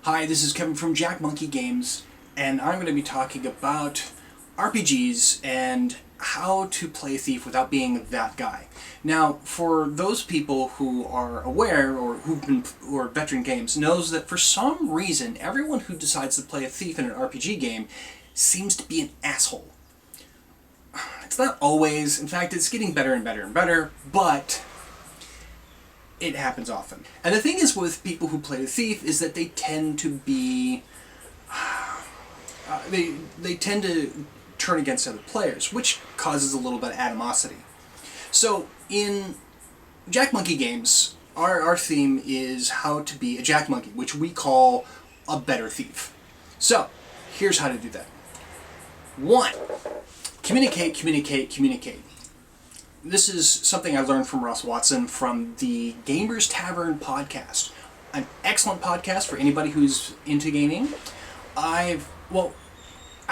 Hi, this is Kevin from Jackmonkey Games, and I'm going to be talking about RPGs and how to play a thief without being that guy. Now, for those people who are aware or who are veteran games, knows that for some reason, everyone who decides to play a thief in an RPG game seems to be an asshole. It's not always. In fact, it's getting better and better and better, but it happens often. And the thing is with people who play the thief is that they tend to be they tend to turn against other players, which causes a little bit of animosity. So in Jackmonkey Games, our theme is how to be a Jackmonkey, which we call a better thief. So here's how to do that. 1. Communicate, communicate, communicate. This is something I learned from Ross Watson from the Gamers Tavern podcast. An excellent podcast for anybody who's into gaming. I've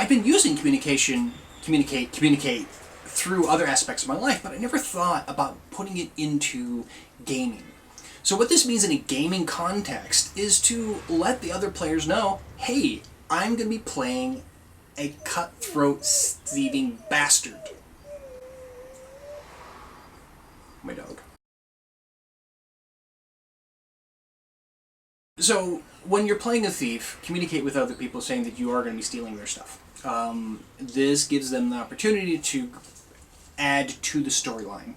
been using communicate through other aspects of my life, but I never thought about putting it into gaming. So what this means in a gaming context is to let the other players know, hey, I'm going to be playing a cutthroat, thieving bastard. My dog. So, when you're playing a thief, communicate with other people saying that you are going to be stealing their stuff. This gives them the opportunity to add to the storyline.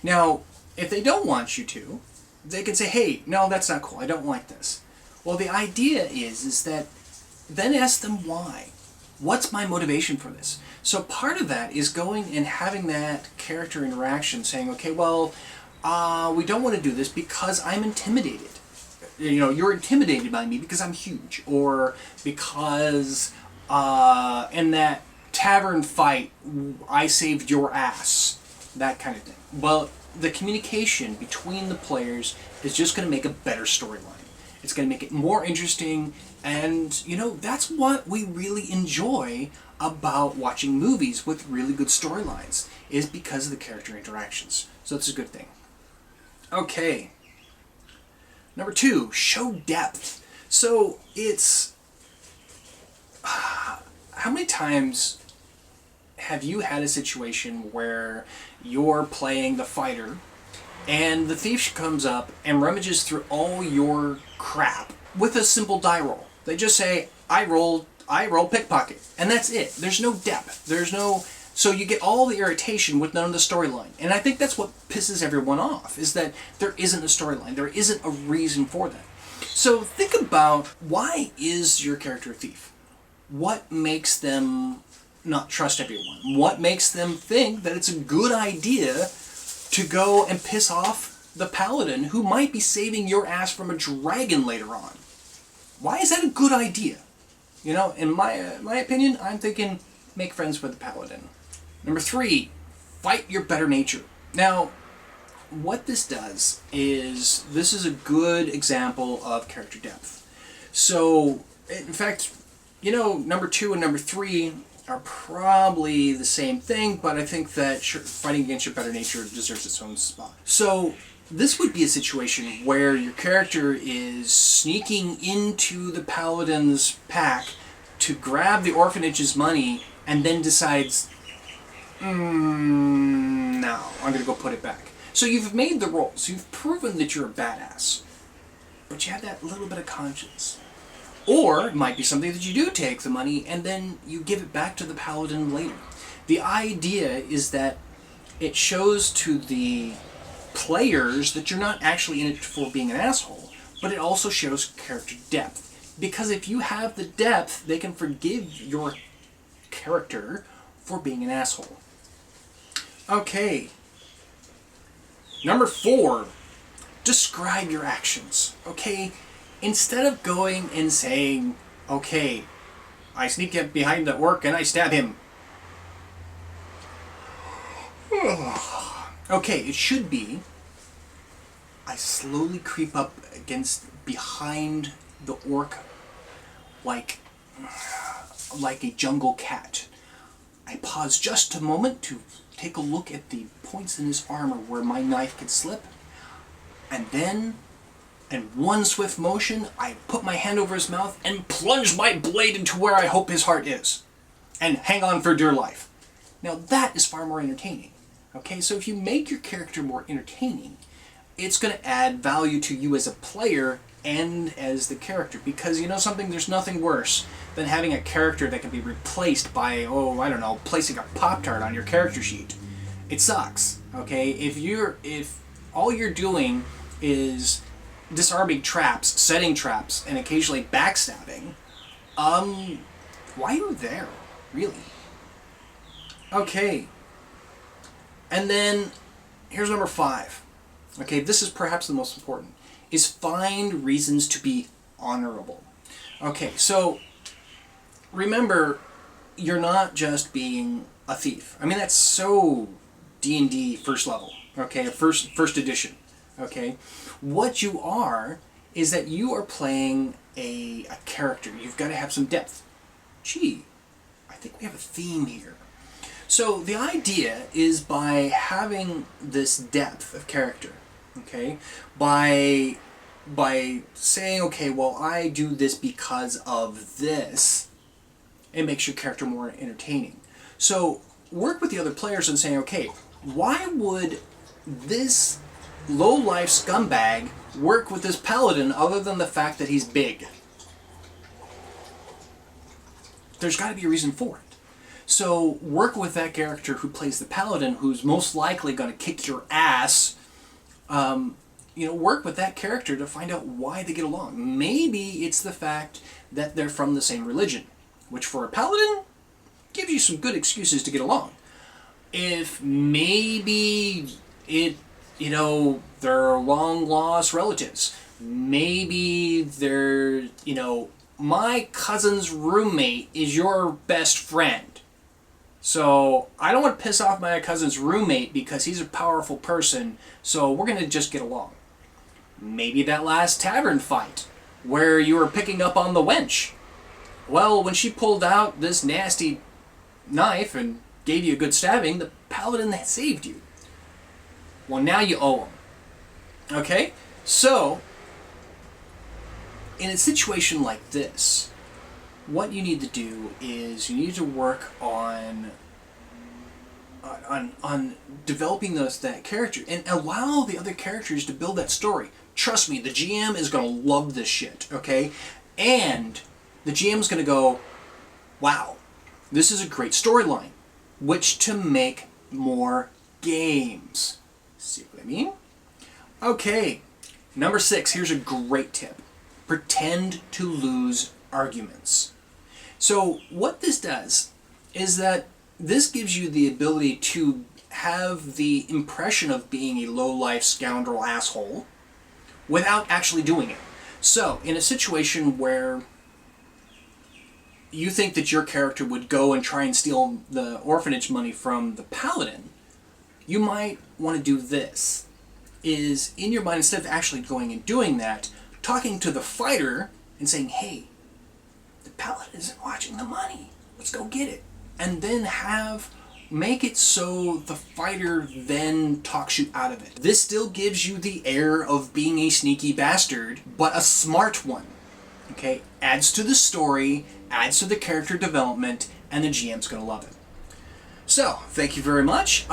Now, if they don't want you to, they can say, hey, no, that's not cool, I don't like this. Well, the idea is that then ask them why. What's my motivation for this? So part of that is going and having that character interaction, saying, okay, well, we don't want to do this because I'm intimidated. You know, you're intimidated by me because I'm huge, or because in that tavern fight, I saved your ass, that kind of thing. Well, the communication between the players is just going to make a better storyline. It's going to make it more interesting, and, you know, that's what we really enjoy about watching movies with really good storylines, is because of the character interactions. So that's a good thing. Okay. Number 2, show depth. So it's... how many times have you had a situation where you're playing the fighter and the thief comes up and rummages through all your crap with a simple die roll? They just say, I roll pickpocket, and that's it. There's no depth. So you get all the irritation with none of the storyline. And I think that's what pisses everyone off, is that there isn't a storyline. There isn't a reason for that. So think about, why is your character a thief? What makes them not trust everyone? What makes them think that it's a good idea to go and piss off the paladin who might be saving your ass from a dragon later on? Why is that a good idea? You know, in my opinion, I'm thinking, make friends with the paladin. Number 3, fight your better nature. Now, what this does is, this is a good example of character depth. So, in fact, you know, number 2 and number 3 are probably the same thing, but I think that fighting against your better nature deserves its own spot. So, this would be a situation where your character is sneaking into the paladin's pack to grab the orphanage's money and then decides, no, I'm going to go put it back. So you've made the rolls. You've proven that you're a badass. But you have that little bit of conscience. Or it might be something that you do take the money and then you give it back to the paladin later. The idea is that it shows to the players that you're not actually in it for being an asshole, but it also shows character depth. Because if you have the depth, they can forgive your character for being an asshole. Okay. Number 4, describe your actions. Okay? Instead of going and saying, okay, I sneak up behind the orc and I stab him. Okay, it should be, I slowly creep up behind the orc like a jungle cat. I pause just a moment to take a look at the points in his armor where my knife could slip, and then and one swift motion, I put my hand over his mouth and plunge my blade into where I hope his heart is, and hang on for dear life. Now that is far more entertaining. Okay, so if you make your character more entertaining, it's going to add value to you as a player and as the character. Because you know something, there's nothing worse than having a character that can be replaced by, oh, I don't know, placing a Pop-Tart on your character sheet. It sucks, okay? If all you're doing is disarming traps, setting traps, and occasionally backstabbing, why are you there, really? Okay. And then, here's number 5. Okay, this is perhaps the most important, is find reasons to be honorable. Okay, so remember, you're not just being a thief. I mean, that's so D&D first level, okay, first edition, okay? What you are is that you are playing a character. You've got to have some depth. Gee, I think we have a theme here. So the idea is by having this depth of character, okay, by saying, okay, well, I do this because of this, it makes your character more entertaining. So work with the other players and saying, okay, why would this low-life scumbag work with this paladin other than the fact that he's big? There's got to be a reason for it. So work with that character who plays the paladin, who's most likely going to kick your ass. Work with that character to find out why they get along. Maybe it's the fact that they're from the same religion, which for a paladin gives you some good excuses to get along. If maybe they're long-lost relatives. Maybe they're, my cousin's roommate is your best friend. So I don't want to piss off my cousin's roommate because he's a powerful person, so we're going to just get along. Maybe that last tavern fight where you were picking up on the wench. Well, when she pulled out this nasty knife and gave you a good stabbing, the paladin saved you. Well, now you owe him. Okay? So, in a situation like this, what you need to do is you need to work on developing that character and allow the other characters to build that story. Trust me, the GM is going to love this shit, okay? And the GM is going to go, wow, this is a great storyline, which to make more games. See what I mean? Okay, number 6, here's a great tip. Pretend to lose arguments. So what this does is that this gives you the ability to have the impression of being a low-life scoundrel asshole without actually doing it. So in a situation where you think that your character would go and try and steal the orphanage money from the paladin, you might want to do this. Is in your mind, instead of actually going and doing that, talking to the fighter and saying, hey, the paladin isn't watching the money. Let's go get it. And then make it so the fighter then talks you out of it. This still gives you the air of being a sneaky bastard, but a smart one. Okay? Adds to the story, adds to the character development, and the GM's going to love it. So, thank you very much.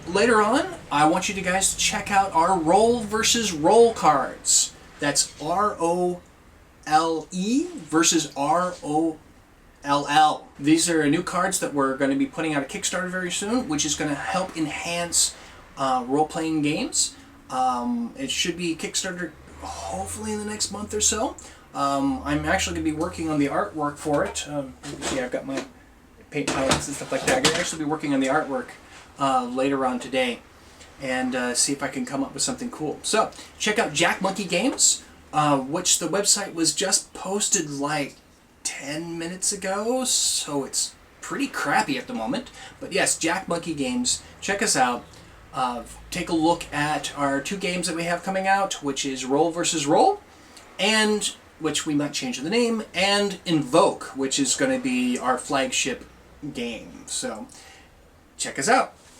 Later on, I want you guys to check out our Roll versus Roll cards. That's ROLE versus ROLL. These are new cards that we're going to be putting out a Kickstarter very soon, which is going to help enhance role-playing games. It should be Kickstarter hopefully in the next month or so. I'm actually going to be working on the artwork for it. See, I've got my paint palettes and stuff like that. I'm going to actually be working on the artwork later on today and see if I can come up with something cool. So, check out Jackmonkey Games, which the website was just posted like 10 minutes ago, so it's pretty crappy at the moment. But yes, Jackmonkey Games, check us out. Take a look at our 2 games that we have coming out, which is Roll versus Roll, and which we might change the name, and Invoke, which is going to be our flagship game. So, check us out.